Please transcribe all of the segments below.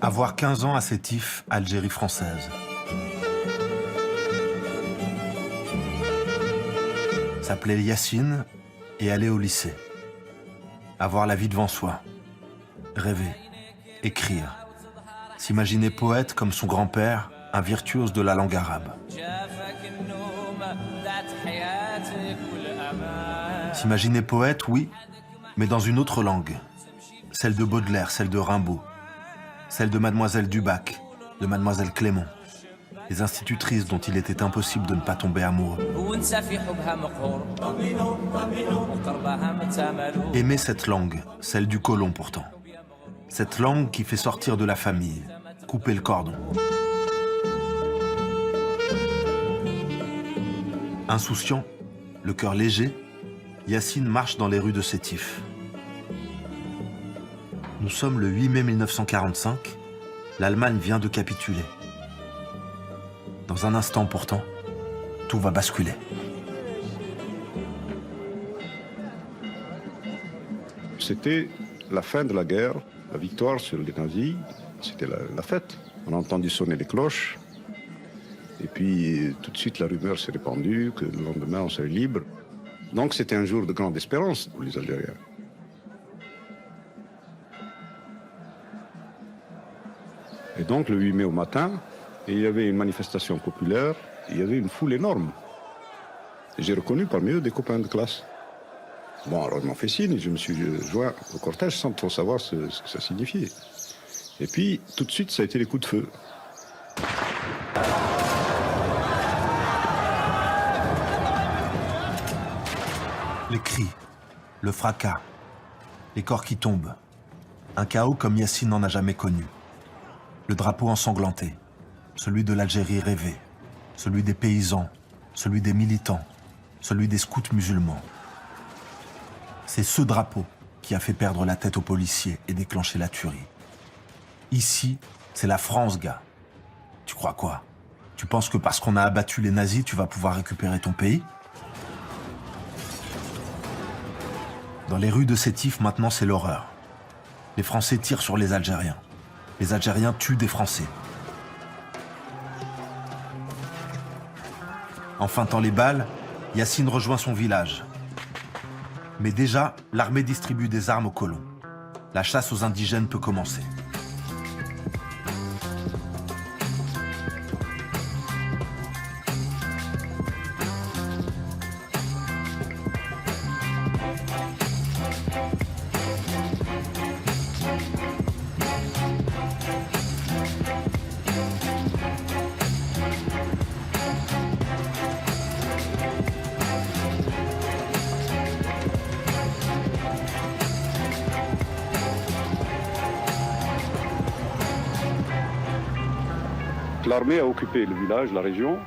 Avoir 15 ans à Sétif, Algérie française. S'appeler Yacine et aller au lycée. Avoir la vie devant soi. Rêver. Écrire. S'imaginer poète comme son grand-père, un virtuose de la langue arabe. S'imaginer poète, oui, mais dans une autre langue. Celle de Baudelaire, celle de Rimbaud. Celle de Mademoiselle Dubac, de Mademoiselle Clément. Les institutrices dont il était impossible de ne pas tomber amoureux. Aimer cette langue, celle du colon pourtant. Cette langue qui fait sortir de la famille, couper le cordon. Insouciant, le cœur léger, Yacine marche dans les rues de Sétif. Nous sommes le 8 mai 1945, l'Allemagne vient de capituler. Dans un instant pourtant, tout va basculer. C'était la fin de la guerre, la victoire sur les nazis, c'était la fête. On a entendu sonner les cloches, et puis tout de suite la rumeur s'est répandue que le lendemain on serait libre. Donc c'était un jour de grande espérance pour les Algériens. Et donc le 8 mai au matin, il y avait une manifestation populaire, il y avait une foule énorme. Et j'ai reconnu parmi eux des copains de classe. Bon, alors ils m'ont fait signe et je me suis joint au cortège sans trop savoir ce que ça signifiait. Et puis, tout de suite, ça a été les coups de feu. Les cris, le fracas, les corps qui tombent. Un chaos comme Yacine n'en a jamais connu. Le drapeau ensanglanté, celui de l'Algérie rêvée, celui des paysans, celui des militants, celui des scouts musulmans. C'est ce drapeau qui a fait perdre la tête aux policiers et déclencher la tuerie. Ici, c'est la France, gars. Tu crois quoi? Tu penses que parce qu'on a abattu les nazis, tu vas pouvoir récupérer ton pays? Dans les rues de Sétif, maintenant, c'est l'horreur. Les Français tirent sur les Algériens. Les Algériens tuent des Français. En feintant les balles, Yacine rejoint son village. Mais déjà, l'armée distribue des armes aux colons. La chasse aux indigènes peut commencer. L'armée a occupé le village, la région,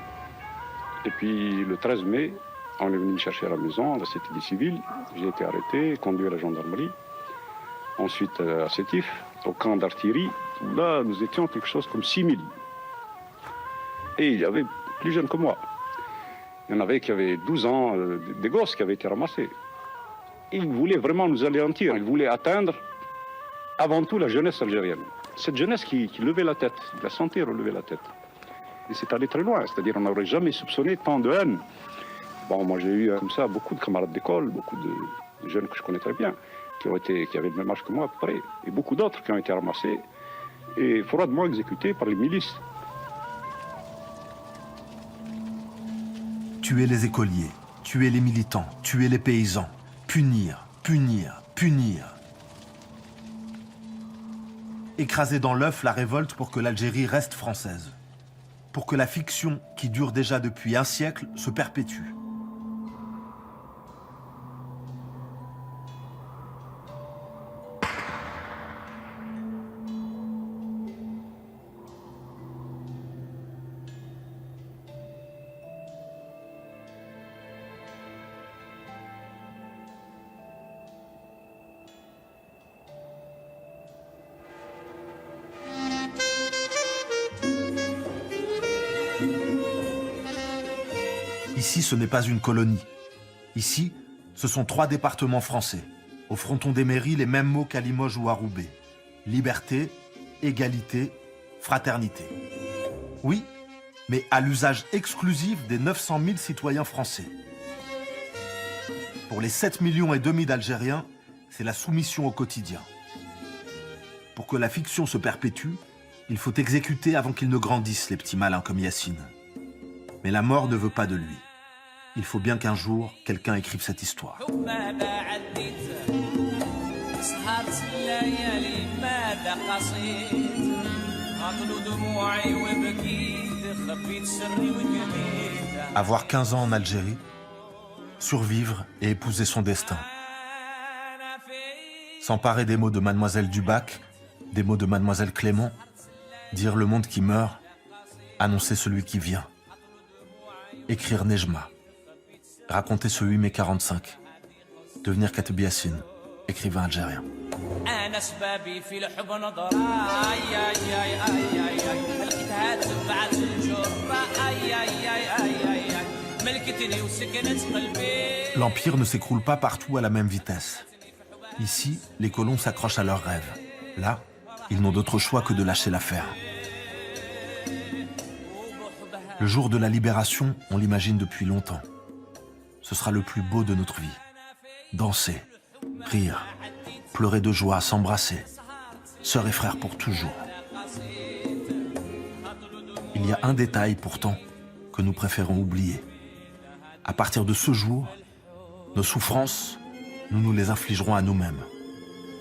et puis le 13 mai, on est venu me chercher à la maison, à la cité des civils. J'ai été arrêté, conduit à la gendarmerie. Ensuite à Sétif, au camp d'artillerie, où là nous étions quelque chose comme 6000. Et il y avait plus jeunes que moi. Il y en avait qui avaient 12 ans, des gosses qui avaient été ramassés. Ils voulaient vraiment nous anéantir, ils voulaient atteindre avant tout la jeunesse algérienne. Cette jeunesse qui levait la tête, la sentait relever la tête. Et c'est allé très loin, c'est-à-dire on n'aurait jamais soupçonné tant de haine. Bon, moi j'ai eu comme ça beaucoup de camarades d'école, beaucoup de jeunes que je connais très bien, qui avaient le même âge que moi à peu près, et beaucoup d'autres qui ont été ramassés et froidement exécutés par les milices. Tuer les écoliers, tuer les militants, tuer les paysans, punir, punir, punir. Écraser dans l'œuf la révolte pour que l'Algérie reste française. Pour que la fiction, qui dure déjà depuis un siècle, se perpétue. Ici, ce n'est pas une colonie. Ici, ce sont 3 départements français. Au fronton des mairies, les mêmes mots qu'à Limoges ou à Roubaix. Liberté, égalité, fraternité. Oui, mais à l'usage exclusif des 900 000 citoyens français. Pour les 7,5 millions d'Algériens, c'est la soumission au quotidien. Pour que la fiction se perpétue, il faut exécuter avant qu'ils ne grandissent les petits malins comme Yassine. Mais la mort ne veut pas de lui. Il faut bien qu'un jour, quelqu'un écrive cette histoire. Avoir 15 ans en Algérie, survivre et épouser son destin. S'emparer des mots de Mademoiselle Dubac, des mots de Mademoiselle Clément, dire le monde qui meurt, annoncer celui qui vient. Écrire Nejma, raconter ce 8 mai 45, devenir Kateb Yassine, écrivain algérien. L'Empire ne s'écroule pas partout à la même vitesse. Ici, les colons s'accrochent à leurs rêves. Là, ils n'ont d'autre choix que de lâcher l'affaire. Le jour de la libération, on l'imagine depuis longtemps. Ce sera le plus beau de notre vie. Danser, rire, pleurer de joie, s'embrasser. Sœurs et frères pour toujours. Il y a un détail pourtant que nous préférons oublier. À partir de ce jour, nos souffrances, nous nous les infligerons à nous-mêmes.